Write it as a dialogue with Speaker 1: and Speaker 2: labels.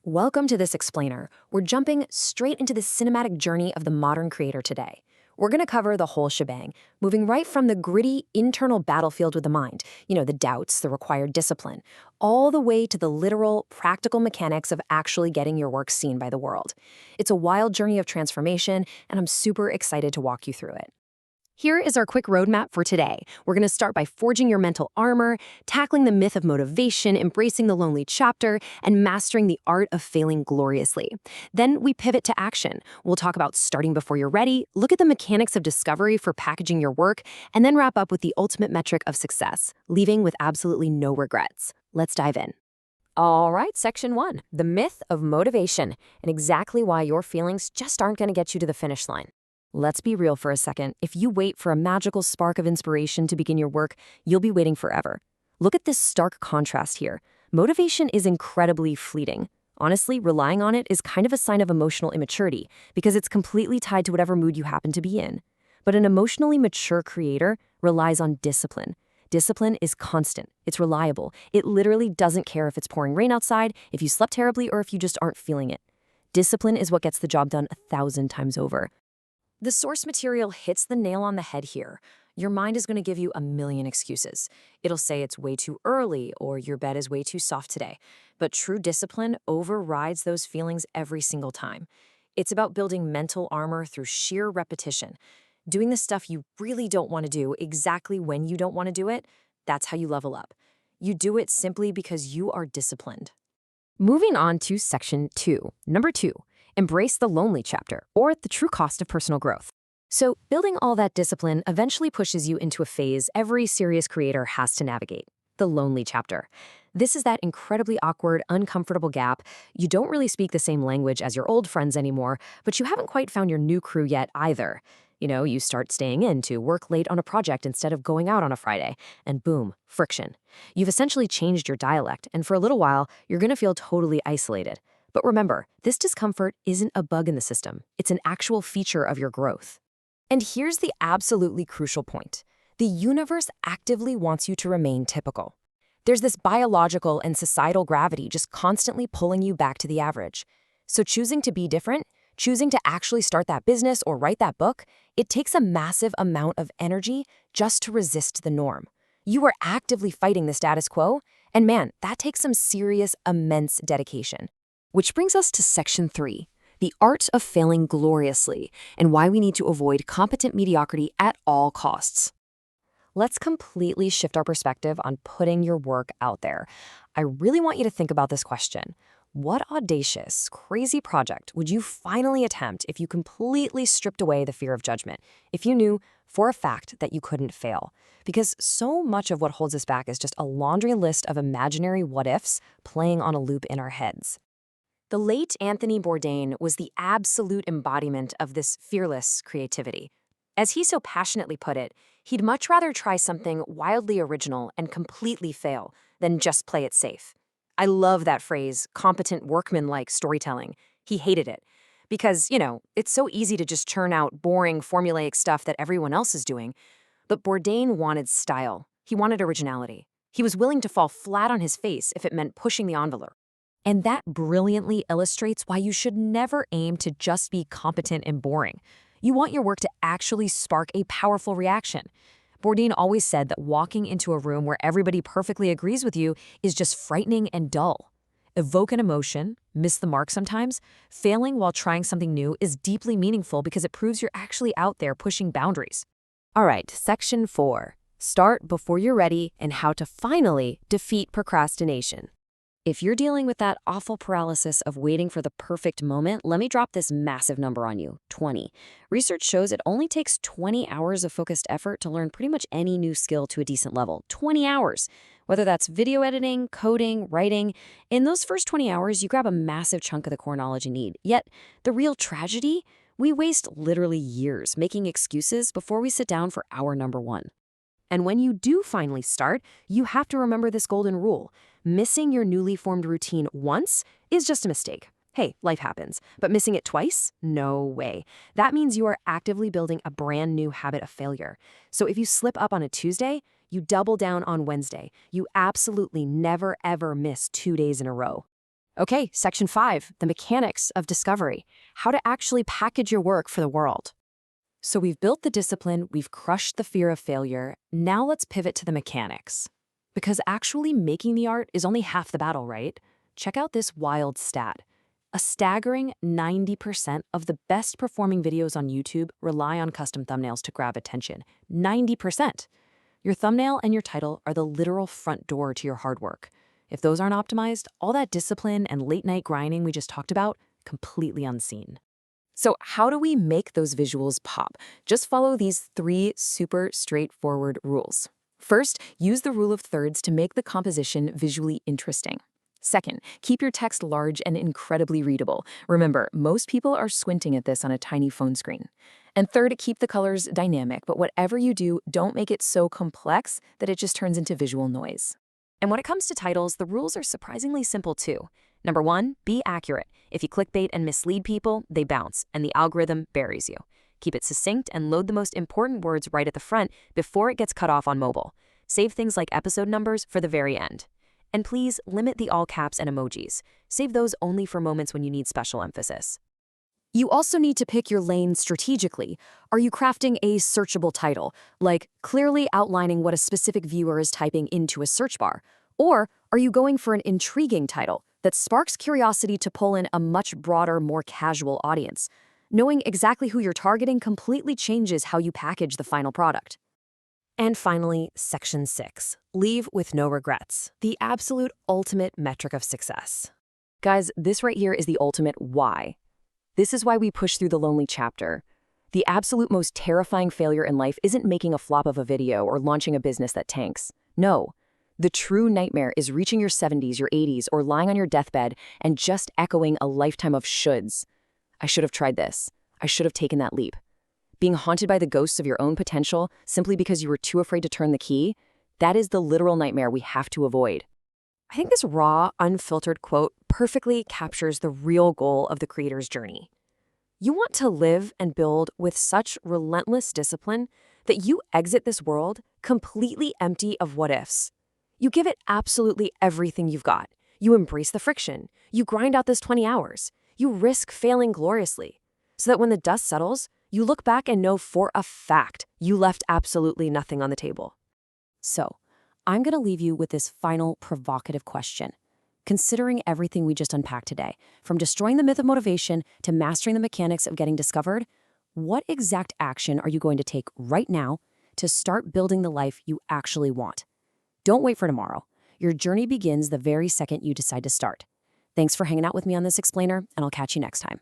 Speaker 1: Welcome to this explainer. We're jumping straight into the cinematic journey of the modern creator today. We're going to cover the whole shebang, moving right from the gritty internal battlefield with the mind, the doubts, the required discipline, all the way to the literal, practical mechanics of actually getting your work seen by the world. It's a wild journey of transformation, and I'm super excited to walk you through it. Here is our quick roadmap for today. We're going to start by forging your mental armor, tackling the myth of motivation, embracing the lonely chapter, and mastering the art of failing gloriously. Then we pivot to action. We'll talk about starting before you're ready, look at the mechanics of discovery for packaging your work, and then wrap up with the ultimate metric of success, leaving with absolutely no regrets. Let's dive in. All right, section 1, the myth of motivation, and exactly why your feelings just aren't going to get you to the finish line. Let's be real for a second. If you wait for a magical spark of inspiration to begin your work, you'll be waiting forever. Look at this stark contrast here. Motivation is incredibly fleeting. Honestly, relying on it is kind of a sign of emotional immaturity because it's completely tied to whatever mood you happen to be in. But an emotionally mature creator relies on discipline. Discipline is constant. It's reliable. It literally doesn't care if it's pouring rain outside, if you slept terribly, or if you just aren't feeling it. Discipline is what gets the job done 1,000 times over. The source material hits the nail on the head here. Your mind is going to give you a million excuses. It'll say it's way too early or your bed is way too soft today. But true discipline overrides those feelings every single time. It's about building mental armor through sheer repetition. Doing the stuff you really don't want to do exactly when you don't want to do it, that's how you level up. You do it simply because you are disciplined. Moving on to section 2, number 2. Embrace the lonely chapter, or the true cost of personal growth. So, building all that discipline eventually pushes you into a phase every serious creator has to navigate, the lonely chapter. This is that incredibly awkward, uncomfortable gap. You don't really speak the same language as your old friends anymore, but you haven't quite found your new crew yet either. You start staying in to work late on a project instead of going out on a Friday, and boom, friction. You've essentially changed your dialect, and for a little while, you're going to feel totally isolated. But remember, this discomfort isn't a bug in the system. It's an actual feature of your growth. And here's the absolutely crucial point. The universe actively wants you to remain typical. There's this biological and societal gravity just constantly pulling you back to the average. So choosing to be different, choosing to actually start that business or write that book, it takes a massive amount of energy just to resist the norm. You are actively fighting the status quo, and man, that takes some serious, immense dedication. Which brings us to section 3, the art of failing gloriously, and why we need to avoid competent mediocrity at all costs. Let's completely shift our perspective on putting your work out there. I really want you to think about this question. What audacious, crazy project would you finally attempt if you completely stripped away the fear of judgment, if you knew for a fact that you couldn't fail? Because so much of what holds us back is just a laundry list of imaginary what-ifs playing on a loop in our heads. The late Anthony Bourdain was the absolute embodiment of this fearless creativity. As he so passionately put it, he'd much rather try something wildly original and completely fail than just play it safe. I love that phrase, competent workman-like storytelling. He hated it because, it's so easy to just churn out boring, formulaic stuff that everyone else is doing. But Bourdain wanted style. He wanted originality. He was willing to fall flat on his face if it meant pushing the envelope. And that brilliantly illustrates why you should never aim to just be competent and boring. You want your work to actually spark a powerful reaction. Bourdain always said that walking into a room where everybody perfectly agrees with you is just frightening and dull. Evoke an emotion, miss the mark sometimes. Failing while trying something new is deeply meaningful because it proves you're actually out there pushing boundaries. All right, section 4. Start before you're ready and how to finally defeat procrastination. If you're dealing with that awful paralysis of waiting for the perfect moment, let me drop this massive number on you, 20. Research shows it only takes 20 hours of focused effort to learn pretty much any new skill to a decent level. 20 hours. Whether that's video editing, coding, writing, in those first 20 hours, you grab a massive chunk of the core knowledge you need. Yet, the real tragedy? We waste literally years making excuses before we sit down for hour number 1. And when you do finally start, you have to remember this golden rule. Missing your newly formed routine once is just a mistake. Hey, life happens. But missing it twice? No way. That means you are actively building a brand new habit of failure. So if you slip up on a Tuesday, you double down on Wednesday. You absolutely never, ever miss 2 days in a row. Okay, section 5, the mechanics of discovery, how to actually package your work for the world. So we've built the discipline, we've crushed the fear of failure. Now let's pivot to the mechanics. Because actually making the art is only half the battle, right? Check out this wild stat. A staggering 90% of the best performing videos on YouTube rely on custom thumbnails to grab attention. 90%. Your thumbnail and your title are the literal front door to your hard work. If those aren't optimized, all that discipline and late night grinding we just talked about, completely unseen. So how do we make those visuals pop? Just follow these 3 super straightforward rules. First, use the rule of thirds to make the composition visually interesting. Second, keep your text large and incredibly readable. Remember, most people are squinting at this on a tiny phone screen. And third, keep the colors dynamic, but whatever you do, don't make it so complex that it just turns into visual noise. And when it comes to titles, the rules are surprisingly simple too. Number 1, be accurate. If you clickbait and mislead people, they bounce, and the algorithm buries you. Keep it succinct and load the most important words right at the front before it gets cut off on mobile. Save things like episode numbers for the very end. And please limit the all caps and emojis. Save those only for moments when you need special emphasis. You also need to pick your lane strategically. Are you crafting a searchable title, like clearly outlining what a specific viewer is typing into a search bar? Or are you going for an intriguing title that sparks curiosity to pull in a much broader, more casual audience? Knowing exactly who you're targeting completely changes how you package the final product. And finally, section 6, leave with no regrets, the absolute ultimate metric of success. Guys, this right here is the ultimate why. This is why we push through the lonely chapter. The absolute most terrifying failure in life isn't making a flop of a video or launching a business that tanks. No. The true nightmare is reaching your 70s, your 80s, or lying on your deathbed and just echoing a lifetime of shoulds. I should have tried this. I should have taken that leap. Being haunted by the ghosts of your own potential simply because you were too afraid to turn the key, that is the literal nightmare we have to avoid. I think this raw, unfiltered quote perfectly captures the real goal of the creator's journey. You want to live and build with such relentless discipline that you exit this world completely empty of what-ifs. You give it absolutely everything you've got. You embrace the friction. You grind out this 20 hours. You risk failing gloriously, so that when the dust settles, you look back and know for a fact you left absolutely nothing on the table. So, I'm going to leave you with this final provocative question. Considering everything we just unpacked today, from destroying the myth of motivation to mastering the mechanics of getting discovered, what exact action are you going to take right now to start building the life you actually want? Don't wait for tomorrow. Your journey begins the very second you decide to start. Thanks for hanging out with me on this explainer, and I'll catch you next time.